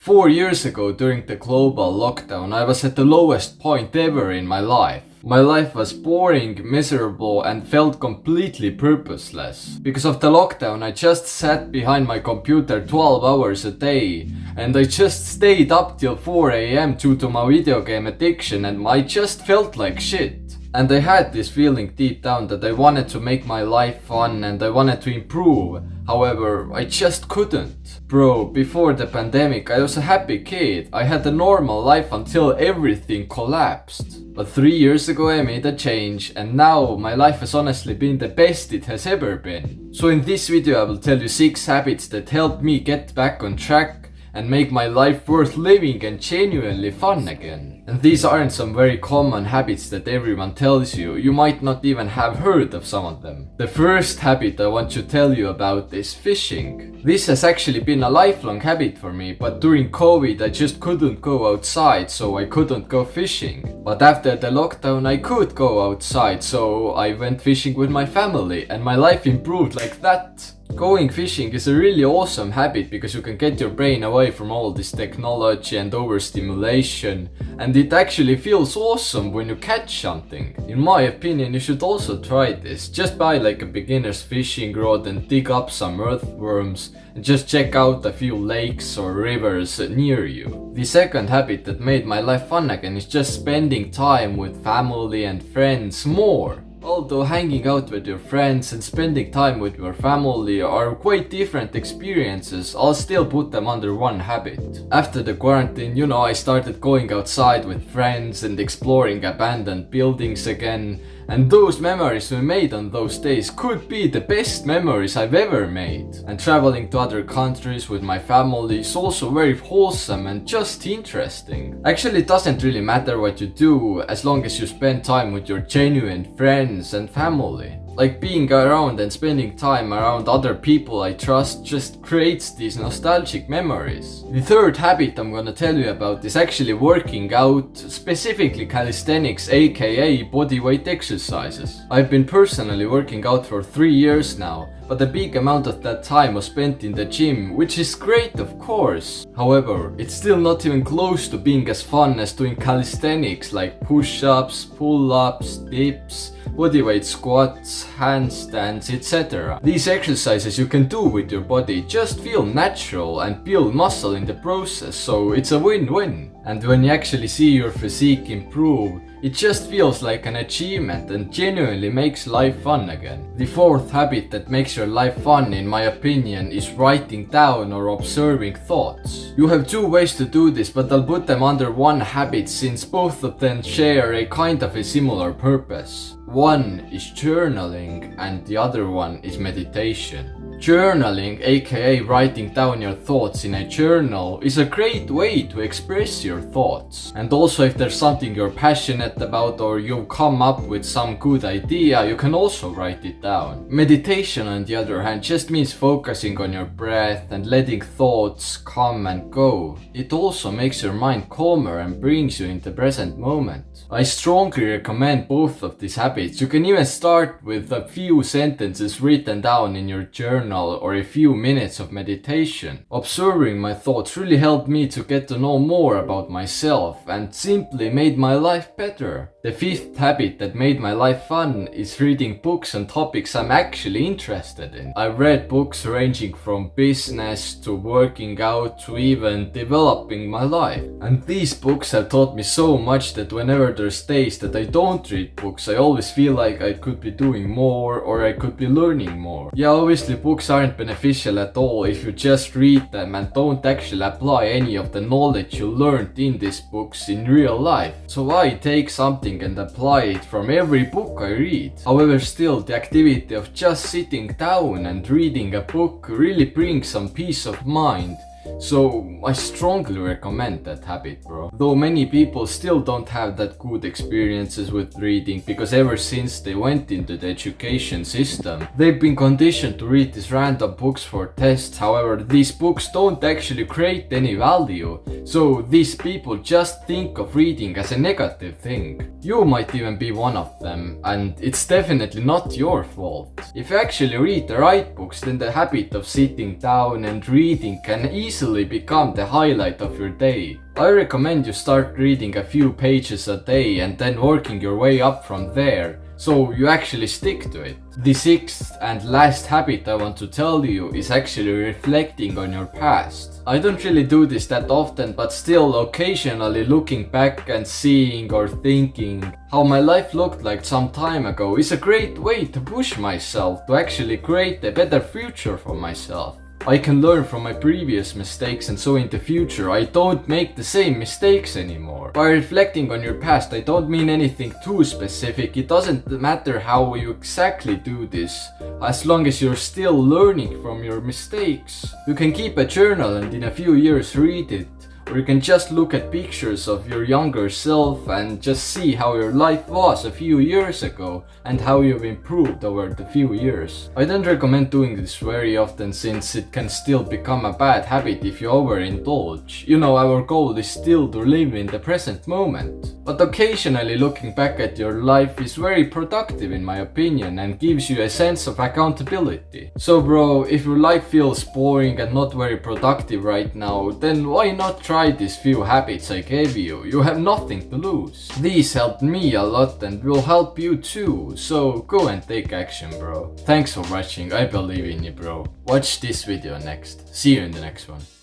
4 years ago, during the global lockdown, I was at the lowest point ever in my life. My life was boring, miserable, and felt completely purposeless. Because of the lockdown, I just sat behind my computer 12 hours a day, and I just stayed up till 4 AM due to my video game addiction, and I just felt like shit. And I had this feeling deep down that I wanted to make my life fun and I wanted to improve. However, I just couldn't. Bro, before the pandemic, I was a happy kid. I had a normal life until everything collapsed. But 3 years ago I made a change, and now my life has honestly been the best it has ever been. So in this video I will tell you 6 habits that helped me get back on track and make my life worth living and genuinely fun again. And these aren't some very common habits that everyone tells you. You might not even have heard of some of them. The first habit I want to tell you about is fishing. This has actually been a lifelong habit for me, but during COVID I just couldn't go outside, so I couldn't go fishing. But after the lockdown I could go outside, so I went fishing with my family and my life improved like that. Going fishing is a really awesome habit because you can get your brain away from all this technology and overstimulation, and it actually feels awesome when you catch something. In my opinion, you should also try this. Just buy like a beginner's fishing rod and dig up some earthworms and just check out a few lakes or rivers near you. The second habit that made my life fun again is just spending time with family and friends more. Although hanging out with your friends and spending time with your family are quite different experiences, I'll still put them under one habit. After the quarantine, I started going outside with friends and exploring abandoned buildings again, and those memories we made on those days could be the best memories I've ever made. And traveling to other countries with my family is also very wholesome and just interesting. Actually, it doesn't really matter what you do as long as you spend time with your genuine friends and family. Like being around and spending time around other people I trust just creates these nostalgic memories. The third habit I'm gonna tell you about is actually working out, specifically calisthenics aka bodyweight exercises. I've been personally working out for 3 years now, but a big amount of that time was spent in the gym, which is great of course. However, it's still not even close to being as fun as doing calisthenics like push-ups, pull-ups, dips, bodyweight squats, handstands, etc. These exercises you can do with your body just feel natural and build muscle in the process, so it's a win-win. And when you actually see your physique improve, it just feels like an achievement and genuinely makes life fun again. The fourth habit that makes your life fun, in my opinion, is writing down or observing thoughts. You have 2 ways to do this, but I'll put them under one habit since both of them share a kind of a similar purpose. One is journaling and the other one is meditation. Journaling, aka writing down your thoughts in a journal, is a great way to express your thoughts. And also if there's something you're passionate about or you've come up with some good idea, you can also write it down. Meditation, on the other hand, just means focusing on your breath and letting thoughts come and go. It also makes your mind calmer and brings you in the present moment. I strongly recommend both of these habits. You can even start with a few sentences written down in your journal or a few minutes of meditation. Observing my thoughts really helped me to get to know more about myself and simply made my life better. The fifth habit that made my life fun is reading books on topics I'm actually interested in. I've read books ranging from business to working out to even developing my life. And these books have taught me so much that whenever there's days that I don't read books, I always feel like I could be doing more or I could be learning more. Yeah, obviously books aren't beneficial at all if you just read them and don't actually apply any of the knowledge you learned in these books in real life. So I take something and apply it from every book I read. However, still the activity of just sitting down and reading a book really brings some peace of mind. So I strongly recommend that habit, bro. Though many people still don't have that good experiences with reading because ever since they went into the education system, they've been conditioned to read these random books for tests. However, these books don't actually create any value, so these people just think of reading as a negative thing. You might even be one of them, and it's definitely not your fault. If you actually read the right books, then the habit of sitting down and reading can easily easily become the highlight of your day. I recommend you start reading a few pages a day and then working your way up from there, so you actually stick to it. The sixth and last habit I want to tell you is actually reflecting on your past. I don't really do this that often, but still occasionally looking back and seeing or thinking how my life looked like some time ago is a great way to push myself to actually create a better future for myself. I can learn from my previous mistakes, and so in the future I don't make the same mistakes anymore. By reflecting on your past, I don't mean anything too specific. It doesn't matter how you exactly do this, as long as you're still learning from your mistakes. You can keep a journal and in a few years read it. Or you can just look at pictures of your younger self and just see how your life was a few years ago and how you've improved over the few years. I don't recommend doing this very often, since it can still become a bad habit if you overindulge. You know, our goal is still to live in the present moment. But occasionally looking back at your life is very productive in my opinion and gives you a sense of accountability. So bro, if your life feels boring and not very productive right now, then why not try these few habits I gave you? You have nothing to lose. These helped me a lot and will help you too, so go and take action, bro. Thanks for watching, I believe in you, bro. Watch this video next. See you in the next one.